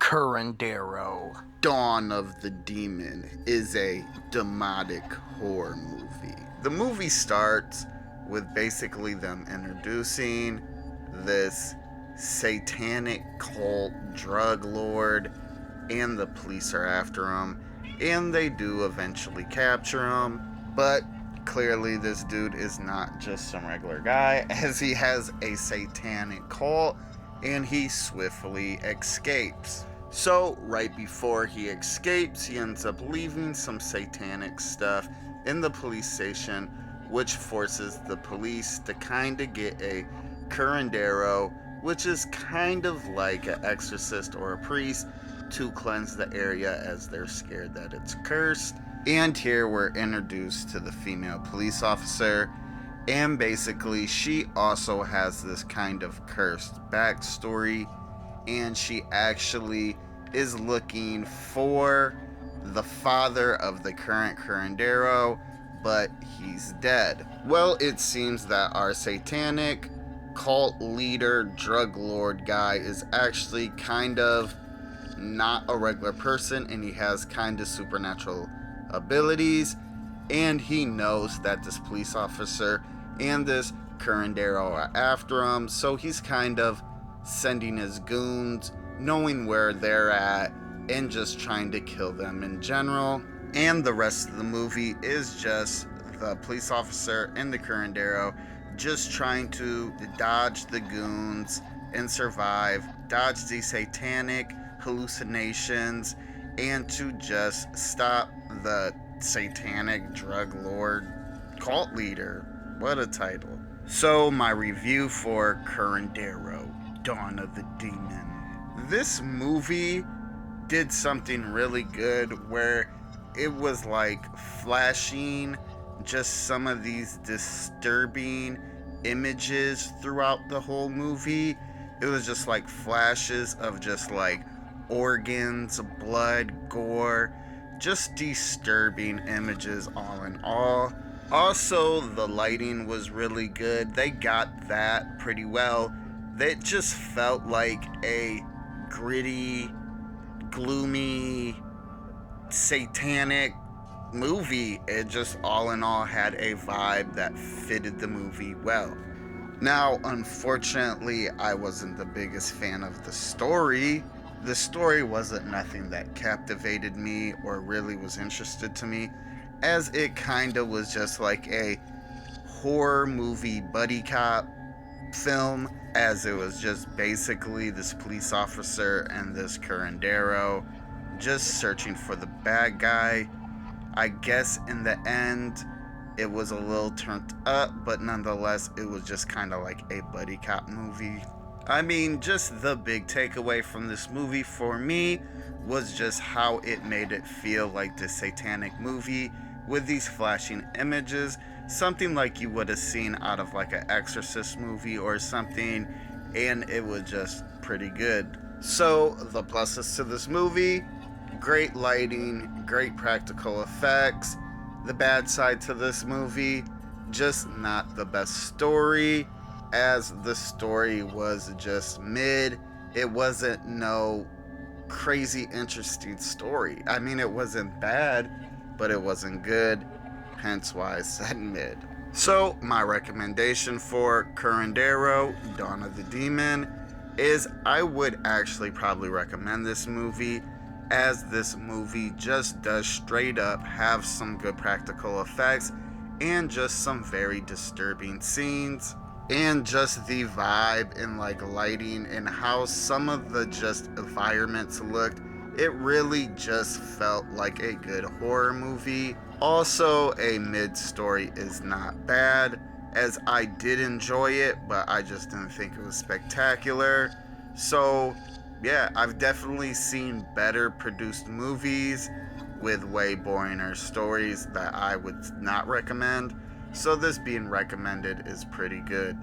Curandero. Dawn of the Demon is a demonic horror movie. The movie starts with basically them introducing this satanic cult drug lord, and the police are after him, and they do eventually capture him. But clearly, this dude is not just some regular guy, as he has a satanic cult, and he swiftly escapes. So, right before he escapes, he ends up leaving some satanic stuff in the police station, which forces the police to kind of get a curandero, which is kind of like an exorcist or a priest, to cleanse the area as they're scared that it's cursed. And here we're introduced to the female police officer, and basically she also has this kind of cursed backstory, and she actually is looking for the father of the current curandero, but he's dead. Well, it seems that our satanic cult leader, drug lord guy is actually kind of not a regular person, and he has kind of supernatural abilities, and he knows that this police officer and this curandero are after him, so he's kind of sending his goons, knowing where they're at, and just trying to kill them in general. And the rest of the movie is just the police officer and the curandero just trying to dodge the goons and survive, dodge the satanic hallucinations, and to just stop the satanic drug lord cult leader. What a title. So, my review for Curandero, Dawn of the Demon. This movie did something really good where it was like flashing just some of these disturbing images throughout the whole movie. It was just like flashes of just like organs, blood, gore, just disturbing images all in all. Also, the lighting was really good. They got that pretty well. It just felt like a gritty, gloomy, satanic movie. It just all in all had a vibe that fitted the movie well. Now, unfortunately, I wasn't the biggest fan of the story. The story wasn't nothing that captivated me or really was interested to me, as it kind of was just like a horror movie buddy cop film, as it was just basically this police officer and this curandero just searching for the bad guy. I guess in the end, it was a little turned up, but nonetheless, it was just kind of like a buddy cop movie. I mean, just the big takeaway from this movie for me was just how it made it feel like this satanic movie with these flashing images, something like you would have seen out of like an Exorcist movie or something, and it was just pretty good. So, the pluses to this movie: great lighting, great practical effects. The bad side to this movie, just not the best story, as the story was just mid. It wasn't no crazy interesting story. I mean, it wasn't bad, but it wasn't good, hence why I said mid. So, my recommendation for Curandero, Dawn of the Demon, is I would actually probably recommend this movie, as this movie just does straight up have some good practical effects and just some very disturbing scenes, and just the vibe and like lighting and how some of the just environments looked. It really just felt like a good horror movie. Also, a mid story is not bad, as I did enjoy it, but I just didn't think it was spectacular. So yeah, I've definitely seen better produced movies with way boringer stories that I would not recommend. So this being recommended is pretty good.